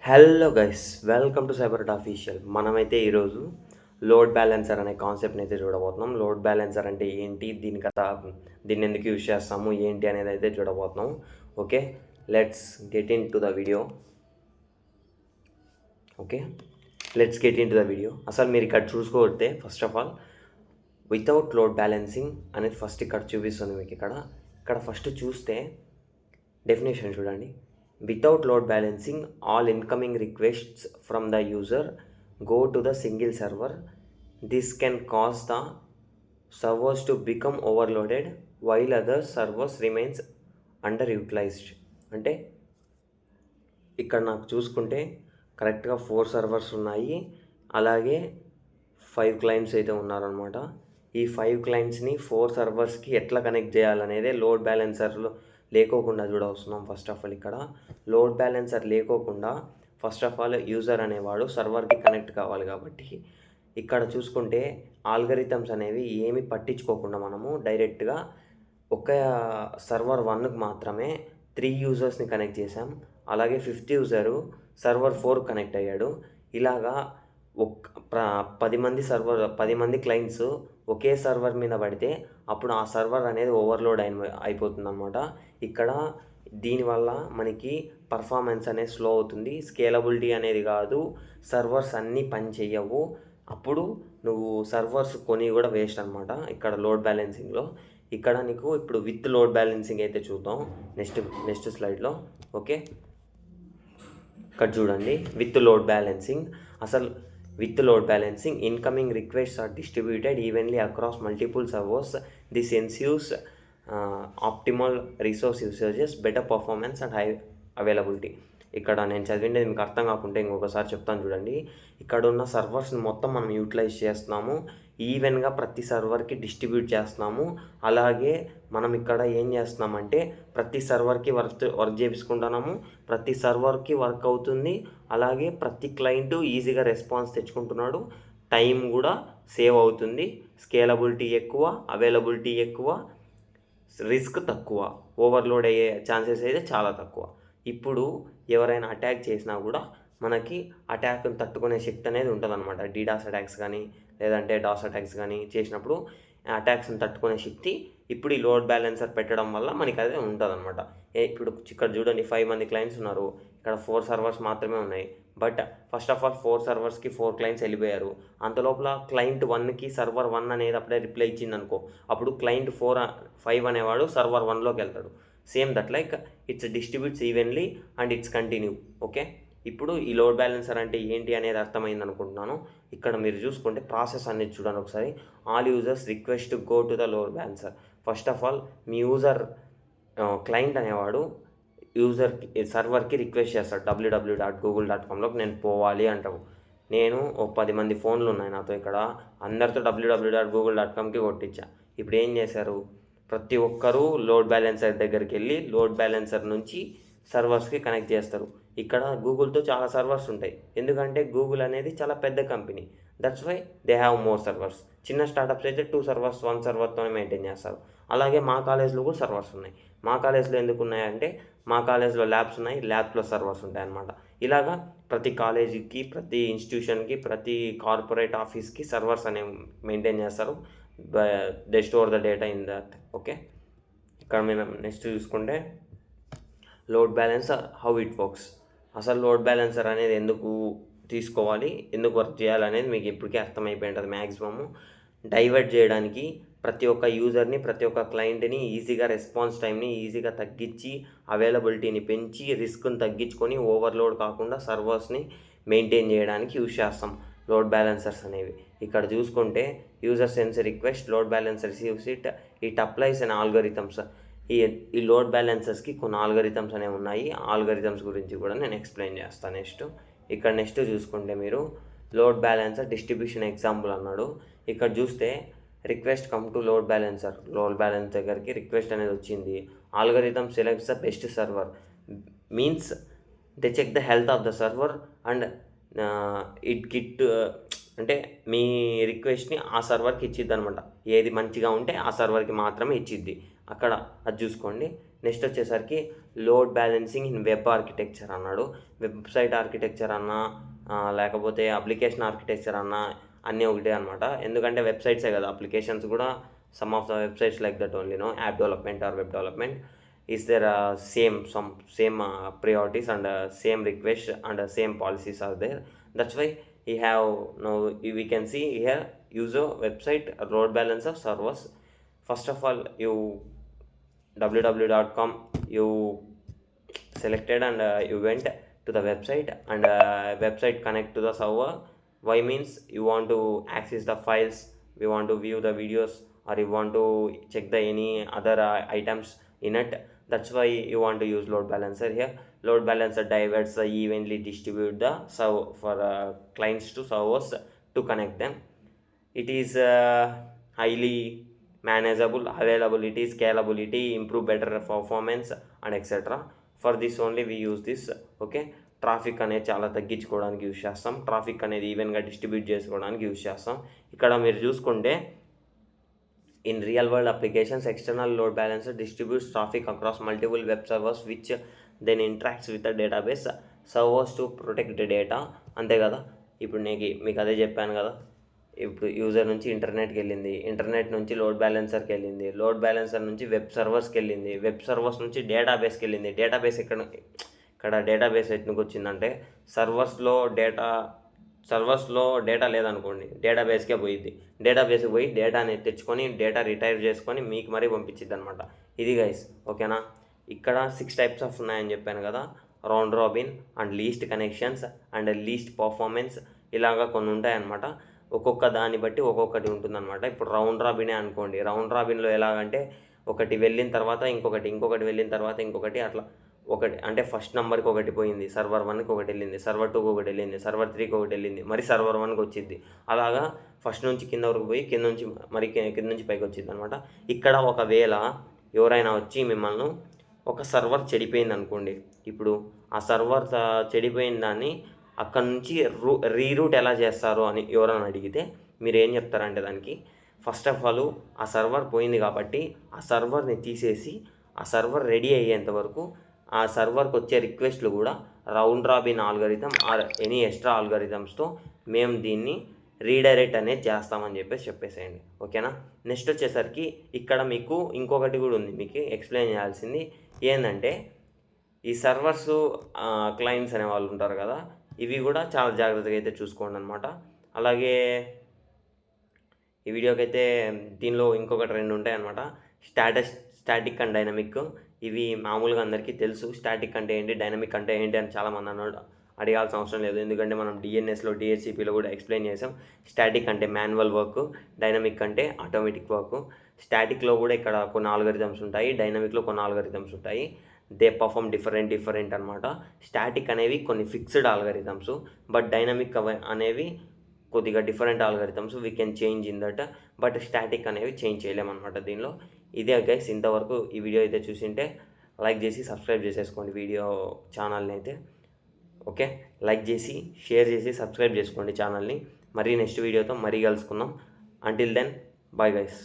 Hello guys, welcome to Cybert official. మనమైతే ఈరోజు load balancer అనే కాన్సెప్ట్ని అయితే చూడబోతున్నాం. లోడ్ బ్యాలెన్సర్ అంటే ఏంటి, దీన్ని ఎందుకు యూజ్ చేస్తాము, ఏంటి అనేది అయితే చూడబోతున్నాం. Okay, let's get into the video. అసలు మీరు ఇక్కడ చూసుకోవద్దే, first of all without load balancing అనేది ఫస్ట్ ఇక్కడ చూపిస్తుంది మీకు. ఇక్కడ ఫస్ట్ చూస్తే డెఫినేషన్ చూడండి. Without load balancing, all incoming requests from the user go to the single server. This can cause the servers to become overloaded while other servers remains underutilized. అంటే ఇక్కడ నాకు చూసుకుంటే కరెక్ట్గా 4 సర్వర్స్ ఉన్నాయి, అలాగే 5 క్లయింట్స్ అయితే ఉన్నారనమాట. ఈ 5 క్లయింట్స్ని 4 సర్వర్స్కి ఎట్లా కనెక్ట్ చేయాలనేదే లోడ్ బ్యాలెన్సర్లో లేకోకుండా చూడవస్తున్నాం. ఫస్ట్ ఆఫ్ ఆల్ ఇక్కడ లోడ్ బ్యాలెన్సర్ లేకోకుండా ఫస్ట్ ఆఫ్ ఆల్ యూజర్ అనేవాడు సర్వర్కి కనెక్ట్ కావాలి. కాబట్టి ఇక్కడ చూసుకుంటే ఆల్గరిథమ్స్ అనేవి ఏమి పట్టించుకోకుండా మనము డైరెక్ట్గా ఒక సర్వర్ 1కి మాత్రమే 3 యూజర్స్ని కనెక్ట్ చేసాం. అలాగే 5th యూజరు సర్వర్ 4 కనెక్ట్ అయ్యాడు. ఇలాగా 10 మంది క్లయింట్స్ ఒకే సర్వర్ మీద పడితే అప్పుడు ఆ సర్వర్ అనేది ఓవర్లోడ్ అయిపోతుంది అనమాట. ఇక్కడ దీనివల్ల మనకి పర్ఫార్మెన్స్ అనేది స్లో అవుతుంది, స్కేలబిలిటీ అనేది కాదు, సర్వర్స్ అన్నీ పని చెయ్యవు. అప్పుడు నువ్వు సర్వర్స్ కొని కూడా వేస్ట్ అనమాట. ఇక్కడ లోడ్ బ్యాలెన్సింగ్లో ఇక్కడ నీకు ఇప్పుడు విత్ లోడ్ బ్యాలెన్సింగ్ అయితే చూద్దాం నెక్స్ట్ స్లైడ్లో. ఓకే, ఇక్కడ చూడండి విత్ లోడ్ బ్యాలెన్సింగ్. అసలు with load balancing, incoming requests are distributed evenly across multiple servers. This ensures optimal resource usages, better performance and high availability. ఇక్కడ నేను చదివిండేది మీకు అర్థం కాకుంటే ఇంకొకసారి చెప్తాను చూడండి. ఇక్కడ ఉన్న సర్వర్స్ని మొత్తం మనం యూటిలైజ్ చేస్తున్నాము, ఈవెన్గా ప్రతి సర్వర్కి డిస్ట్రిబ్యూట్ చేస్తున్నాము. అలాగే మనం ఇక్కడ ఏం చేస్తున్నామంటే ప్రతి సర్వర్కి వర్క్ చేయించుకుంటున్నాము, ప్రతి సర్వర్కి వర్క్ అవుతుంది. అలాగే ప్రతి క్లయింట్ ఈజీగా రెస్పాన్స్ తెచ్చుకుంటున్నాడు, టైం కూడా సేవ్ అవుతుంది, స్కేలబిలిటీ ఎక్కువ, అవైలబిలిటీ ఎక్కువ, రిస్క్ తక్కువ, ఓవర్లోడ్ అయ్యే ఛాన్సెస్ అయితే చాలా తక్కువ. ఇప్పుడు ఎవరైనా అటాక్ చేసినా కూడా మనకి అటాక్ని తట్టుకునే శక్తి అనేది ఉంటుందన్నమాట. డీడాస్ అటాక్స్ కానీ లేదంటే డాస్ అటాక్స్ కానీ చేసినప్పుడు అటాక్స్ని తట్టుకునే శక్తి ఇప్పుడు ఈ లోడ్ బ్యాలెన్సర్ పెట్టడం వల్ల మనకి అదే ఉంటుందన్నమాట. ఇప్పుడు ఇక్కడ చూడండి 5 మంది క్లయింట్స్ ఉన్నారు, ఇక్కడ 4 సర్వర్స్ మాత్రమే ఉన్నాయి. But first of all 4 సర్వర్స్కి 4 clients వెళ్ళిపోయారు. అంతలోపల క్లయింట్ 1కి సర్వర్ 1 అనేది అప్పుడే రిప్లై ఇచ్చింది అనుకో, అప్పుడు క్లయింట్ 5 అనేవాడు సర్వర్ 1లోకి వెళ్తాడు. Same that like it's distributes evenly and it's continue. Okay, ఇప్పుడు ఈ లోడ్ బ్యాలెన్సర్ అంటే ఏంటి అనేది అర్థమైంది అనుకుంటున్నాను. ఇక్కడ మీరు చూసుకుంటే ప్రాసెస్ అనేది చూడండి ఒకసారి. All users request to go to the load balancer. First of all me client అనేవాడు సర్వర్కి రిక్వెస్ట్ చేస్తాడు, www.google.comలోకి నేను పోవాలి అంటావు. నేను 10 మంది ఫోన్లు ఉన్నాయి నాతో, ఇక్కడ అందరితో www.google.comకి కొట్టించా. ఇప్పుడు ఏం చేశారు, ప్రతి ఒక్కరూ లోడ్ బ్యాలెన్సర్ దగ్గరికి వెళ్ళి లోడ్ బ్యాలెన్సర్ నుంచి సర్వర్స్కి కనెక్ట్ చేస్తారు. ఇక్కడ గూగుల్తో చాలా సర్వర్స్ ఉంటాయి, ఎందుకంటే గూగుల్ అనేది చాలా పెద్ద company. That's why they have more servers. చిన్న స్టార్టప్స్ అయితే 2 సర్వర్స్ 1 సర్వర్తోనే మెయింటైన్ చేస్తారు. అలాగే మా కాలేజ్లో కూడా సర్వర్స్ ఉన్నాయి. మా కాలేజ్లో ఎందుకు ఉన్నాయంటే మా కాలేజ్లో ల్యాబ్స్ ఉన్నాయి, ల్యాబ్స్లో సర్వర్స్ ఉంటాయన్నమాట. ఇలాగా ప్రతి కాలేజీకి, ప్రతి ఇన్స్టిట్యూషన్కి, ప్రతి కార్పొరేట్ ఆఫీస్కి సర్వర్స్ అనేవి మెయింటైన్ చేస్తారు. They store the data in that. Okay, ఇక్కడ మనం నెక్స్ట్ చూసుకుంటే load balancer how it works. అసలు లోడ్ బ్యాలెన్సర్ అనేది ఎందుకు తీసుకోవాలి, ఎందుకు వర్క్ చేయాలనేది మీకు ఇప్పటికే అర్థమైపోయి ఉంటుంది మ్యాక్సిమము. డైవర్ట్ చేయడానికి, ప్రతి ఒక్క యూజర్ని, ప్రతి ఒక్క క్లయింట్ని ఈజీగా రెస్పాన్స్ టైంని ఈజీగా తగ్గించి, అవైలబిలిటీని పెంచి, రిస్క్ని తగ్గించుకొని, ఓవర్లోడ్ కాకుండా సర్వర్స్ని మెయింటైన్ చేయడానికి యూజ్ చేస్తాం లోడ్ బ్యాలెన్సర్స్ అనేవి. ఇక్కడ చూసుకుంటే user sense request, load balancer receives it applies and algorithms. ఈ లోడ్ బ్యాలెన్సర్స్కి కొన్ని ఆల్గరిథమ్స్ అనేవి ఉన్నాయి. ఆల్గరిథమ్స్ గురించి కూడా నేను ఎక్స్ప్లెయిన్ చేస్తాను నెక్స్ట్ చూసుకుంటే మీరు లోడ్ బ్యాలెన్సర్ డిస్ట్రిబ్యూషన్ ఎగ్జాంపుల్ అన్నాడు. ఇక్కడ చూస్తే request come to load balance దగ్గరికి రిక్వెస్ట్ అనేది వచ్చింది. Algorithm selects the best server, means they check the health of the server and అంటే మీ రిక్వెస్ట్ని ఆ సర్వర్కి ఇచ్చిద్ది అనమాట. ఏది మంచిగా ఉంటే ఆ సర్వర్కి మాత్రమే ఇచ్చిద్ది. అక్కడ అది చూసుకోండి. నెక్స్ట్ వచ్చేసరికి load balancing in web architecture అన్నాడు. వెబ్సైట్ ఆర్కిటెక్చర్ అన్నా లేకపోతే అప్లికేషన్ ఆర్కిటెక్చర్ అన్నా అన్నీ ఒకటే అనమాట. ఎందుకంటే వెబ్సైట్సే కదా, అప్లికేషన్స్ కూడా some of the websites like that only app development are web development is there same priorities and same request and same policies are there. That's why we have now we can see here user website load balancer servers. First of all, you www.com you selected and you went to the website and website connect to the server. Why means you want to access the files, you want to view the videos, or you want to check the any other items in it. That's why you want to use load balancer here. Load balancer diverts evenly distribute the for clients to servers to connect them. It is highly manageable, availability, scalability, improve better performance and etc. For this only we use this. Okay, traffic అనేది చాలా తగ్గించుకోవడానికి use చేస్తాం. Traffic అనేది ఈవెన్గా distribute చేసుకోవడానికి use చేస్తాం. ఇక్కడ మీరు చూసుకుంటే in real world applications, external load balancer distributes traffic across multiple web servers which then interacts with the database servers to protect the data. అంతే కదా, ఇప్పుడు మీకు అదే చెప్పాను కదా, ఇప్పుడు యూజర్ నుంచి ఇంటర్నెట్కి వెళ్ళింది, ఇంటర్నెట్ నుంచి లోడ్ బ్యాలెన్సర్కి వెళ్ళింది, లోడ్ బ్యాలెన్సర్ నుంచి వెబ్ సర్వర్స్కి వెళ్ళింది, వెబ్ సర్వర్స్ నుంచి డేటాబేస్కి వెళ్ళింది. డేటాబేస్ ఇక్కడ డేటాబేస్ ఎట్నుకు వచ్చిందంటే సర్వర్స్లో డేటా లేదనుకోండి, డేటాబేస్కే పోయిద్ది. డేటాబేస్కి పోయి డేటాని తెచ్చుకొని డేటా రిటైర్ చేసుకొని మీకు మరీ పంపించిద్ది అనమాట. ఇది గైస్, ఓకేనా. ఇక్కడ 6 టైప్స్ ఆఫ్ ఉన్నాయని చెప్పాను కదా, round robin and least connections and least performance, ఇలాగా కొన్ని ఉంటాయన్నమాట. ఒక్కొక్క దాన్ని బట్టి ఒక్కొక్కటి ఉంటుందన్నమాట. ఇప్పుడు రౌండ్ రాబినే అనుకోండి, రౌండ్ రాబిన్లో ఎలాగంటే ఒకటి వెళ్ళిన తర్వాత ఇంకొకటి వెళ్ళిన తర్వాత ఇంకొకటి, అట్లా ఒకటి అంటే ఫస్ట్ నెంబర్కి ఒకటి పోయింది, సర్వర్ 1కి ఒకటి వెళ్ళింది, సర్వర్ 2కి ఒకటి వెళ్ళింది, సర్వర్ 3కి ఒకటి వెళ్ళింది, మరి సర్వర్ 1కి వచ్చింది. అలాగా ఫస్ట్ నుంచి కింద వరకు పోయి కింద నుంచి పైకి వచ్చింది అనమాట. ఇక్కడ ఒకవేళ ఎవరైనా వచ్చి మిమ్మల్ని ఒక సర్వర్ చెడిపోయింది అనుకోండి, ఇప్పుడు ఆ సర్వర్ చెడిపోయిన దాన్ని అక్కడ నుంచి రీరూట్ ఎలా చేస్తారు అని ఎవరైనా అడిగితే మీరు ఏం చెప్తారంటే దానికి ఫస్ట్ ఆఫ్ ఆల్ ఆ సర్వర్ పోయింది కాబట్టి ఆ సర్వర్ని తీసేసి ఆ సర్వర్ రెడీ అయ్యేంత వరకు ఆ సర్వర్కి వచ్చే రిక్వెస్ట్లు కూడా round robin algorithm or any extra ఆల్గరిథమ్స్తో మేము దీన్ని రీడైరెక్ట్ అనేది చేస్తామని చెప్పేసేయండి. ఓకేనా. నెక్స్ట్ వచ్చేసరికి ఇక్కడ మీకు ఇంకొకటి కూడా ఉంది, మీకు ఎక్స్ప్లెయిన్ చేయాల్సింది ఏంటంటే ఈ సర్వర్స్ క్లయింట్స్ అనే వాళ్ళు ఉంటారు కదా, ఇవి కూడా చాలా జాగ్రత్తగా అయితే చూసుకోండి అనమాట. అలాగే ఈ వీడియోకి అయితే దీనిలో ఇంకొకటి 2 ఉంటాయి అనమాట, స్టాటిక్ అండ్ డైనమిక్. ఇవి మామూలుగా అందరికీ తెలుసు, స్టాటిక్ అంటే ఏంటి, డైనమిక్ అంటే ఏంటి అని చాలామంది అన్నాడు. అడగాల్సిన అవసరం లేదు, ఎందుకంటే మనం డిఎన్ఎస్లో డిహెచ్సిపిలో కూడా ఎక్స్ప్లెయిన్ చేసాం. స్టాటిక్ అంటే మాన్యువల్ వర్క్, డైనమిక్ అంటే ఆటోమేటిక్ వర్క్. స్టాటిక్లో కూడా ఇక్కడ కొన్ని ఆల్గరిథమ్స్ ఉంటాయి, డైనమిక్లో కొన్ని ఆల్గరిథమ్స్ ఉంటాయి. దే పర్ఫామ్ డిఫరెంట్ అనమాట. స్టాటిక్ అనేవి కొన్ని ఫిక్స్డ్ ఆల్గరిథమ్స్, బట్ డైనమిక్ అనేవి కొద్దిగా different algorithms. We can change in that, but static అనేవి చేంజ్ చేయలేమన్నమాట దీనిలో. ఇదే గైస్, ఇంతవరకు ఈ వీడియో అయితే చూసింటే లైక్ చేసి సబ్స్క్రైబ్ చేసేసుకోండి వీడియో ఛానల్ని అయితే. ఓకే, లైక్ చేసి షేర్ చేసి సబ్స్క్రైబ్ చేసుకోండి ఛానల్ని. మరీ నెక్స్ట్ వీడియోతో మరీ కలుసుకుందాం. Until then, bye guys.